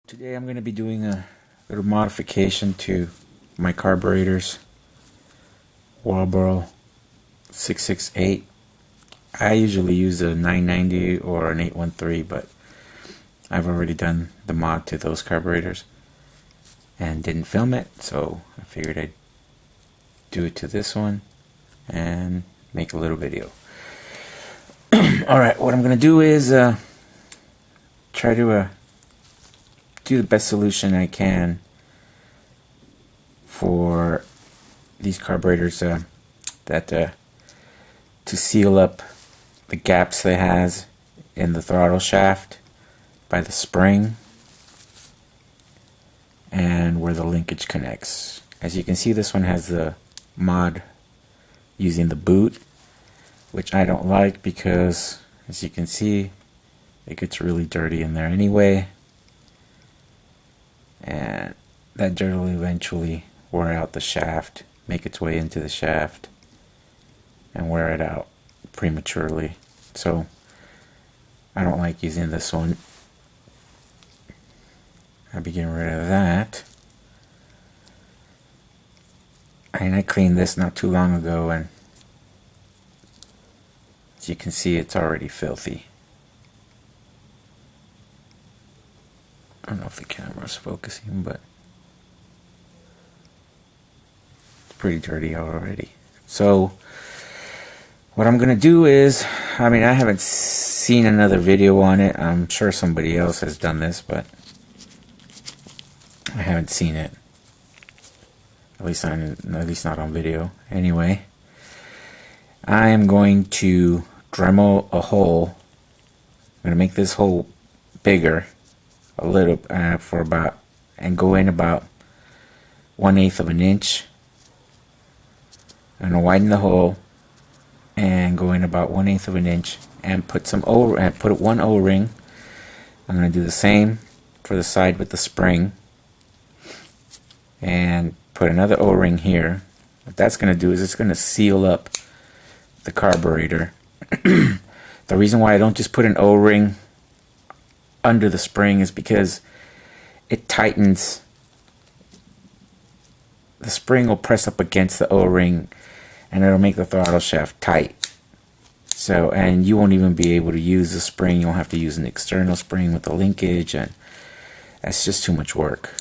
Today I'm going to be doing a little modification to my carburetors, Walbro 668. I usually use a 990 or an 813, but I've already done the mod to those carburetors and didn't film it, so I figured I'd do it to this one and make a little video. Alright, what I'm going to do is try to do the best solution I can for these carburetors to seal up the gaps they has in the throttle shaft by the spring and where the linkage connects. As you can see, this one has the mod using the boot, which I don't like because, as you can see, it gets really dirty in there anyway, and that dirt will eventually wear out the shaft, make its way into the shaft, and wear it out prematurely. So I don't like using this one. I'll be getting rid of that. And I cleaned this not too long ago, and as you can see, it's already filthy. I don't know if the camera's focusing, but it's pretty dirty already. So what I'm gonna do is, I haven't seen another video on it. I'm sure somebody else has done this, but I haven't seen it. At least not on video. Anyway, I am going to Dremel a hole. I'm gonna make this hole bigger a little and go in about 1/8 of an inch. I'm gonna widen the hole and go in about 1/8 of an inch and put one O-ring. I'm gonna do the same for the side with the spring and put another O-ring here. What that's gonna do is it's gonna seal up the carburetor. The reason why I don't just put an O-ring under the spring is because it tightens. The spring will press up against the O-ring and it'll make the throttle shaft tight. So, and you won't even be able to use the spring. You'll have to use an external spring with the linkage, and that's just too much work.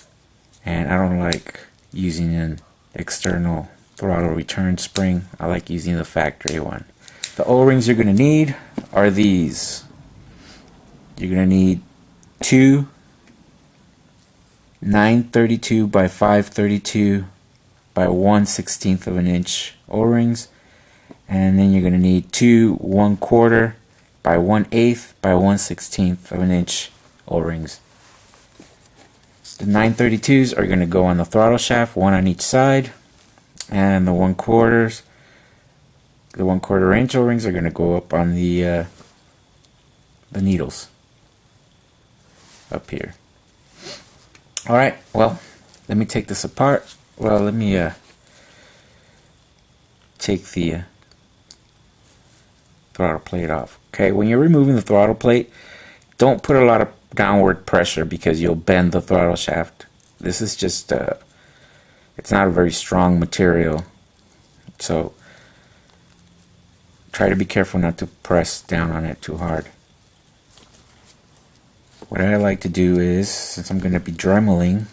And I don't like using an external throttle return spring. I like using the factory one. The O-rings you're going to need are these. You're going to need two 932 by 532 by 1/16 of an inch O-rings, and then you're going to need two 1/4 by 1/8 by 1/16 of an inch O-rings. The 932s are going to go on the throttle shaft, one on each side, and the 1/4 inch O-rings are going to go up on the needles up here. Alright, well, let me take this apart. Well, let me take the throttle plate off. Okay, when you're removing the throttle plate, don't put a lot of downward pressure because you'll bend the throttle shaft. This is just it's not a very strong material, so try to be careful not to press down on it too hard. What I like to do is, since I'm going to be dremeling,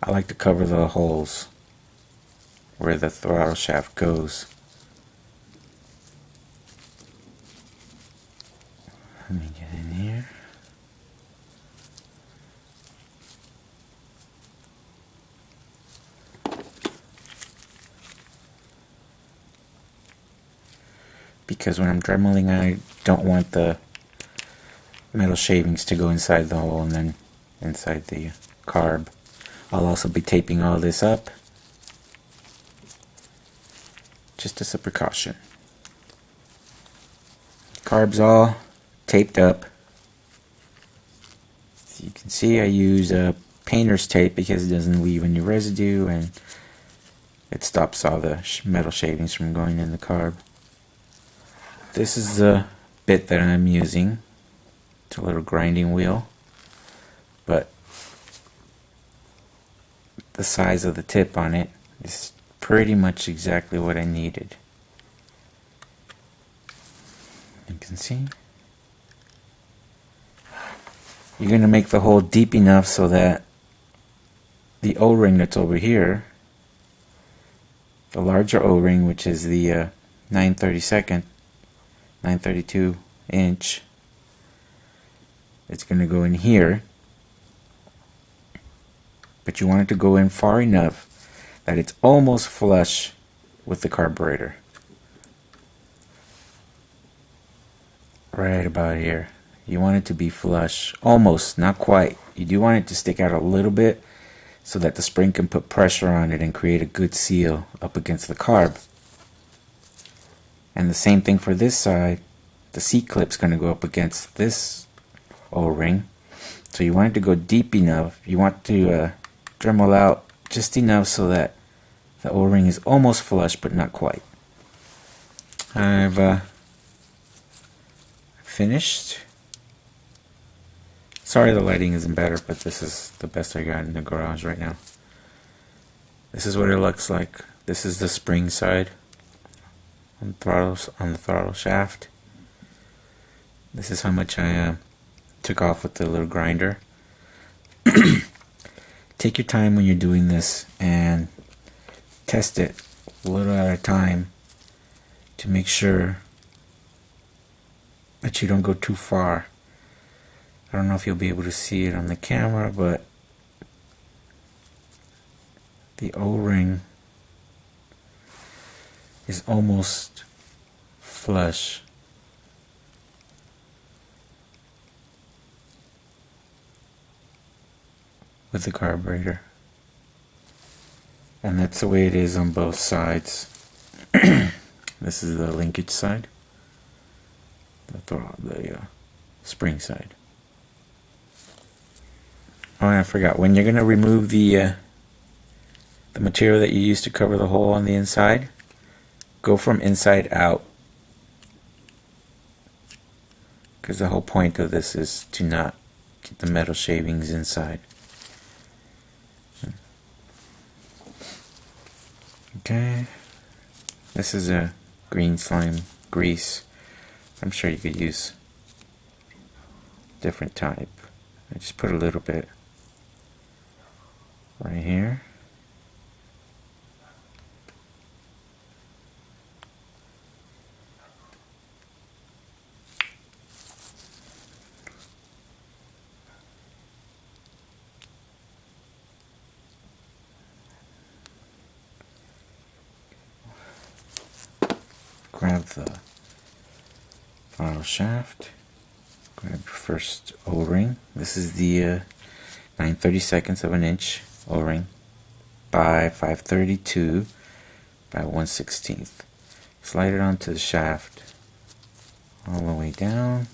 I like to cover the holes where the throttle shaft goes. Let me get in here. Because when I'm dremeling, I don't want the metal shavings to go inside the hole and then inside the carb. I'll also be taping all this up just as a precaution. Carb's all taped up. As you can see, I use a painter's tape because it doesn't leave any residue and it stops all the metal shavings from going in the carb. This is the bit that I'm using. It's a little grinding wheel. but the size of the tip on it is pretty much exactly what I needed. You can see. You're going to make the hole deep enough so that the O-ring that's over here, the larger O-ring, which is the 932 inch, it's going to go in here, but you want it to go in far enough that it's almost flush with the carburetor. Right about here. You want it to be flush, almost, not quite. You do want it to stick out a little bit so that the spring can put pressure on it and create a good seal up against the carb. And the same thing for this side. The C-clip's going to go up against this O-ring. So you want it to go deep enough. You want to Dremel out just enough so that the O-ring is almost flush but not quite. I've finished. Sorry the lighting isn't better, but this is the best I got in the garage right now. This is what it looks like. This is the spring side on the throttle shaft. This is how much I took off with the little grinder. Take your time when you're doing this and test it a little at a time to make sure that you don't go too far. I don't know if you'll be able to see it on the camera, but the O-ring is almost flush. With the carburetor. And that's the way it is on both sides. This is the linkage side. The spring side. Oh, and I forgot, when you're going to remove the material that you used to cover the hole on the inside, go from inside out. Because the whole point of this is to not get the metal shavings inside. Okay, this is a green slime grease. I'm sure you could use different type. I just put a little bit right here. Grab the throttle shaft, grab your first O-ring. This is the 9/32 of an inch O-ring by 532 by 1/16. Slide it onto the shaft all the way down.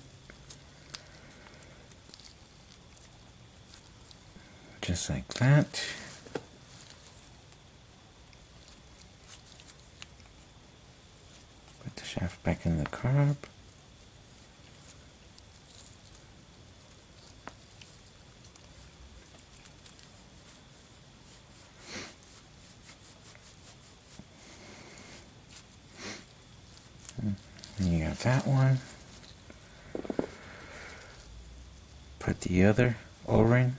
Just like that. Put the shaft back in the carb. And you got that one. Put the other O-ring.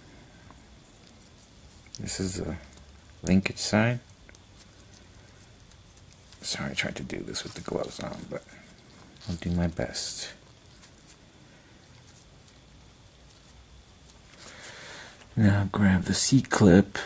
This is the linkage side. Sorry, I tried to do this with the gloves on, but I'll do my best. Now grab the C-clip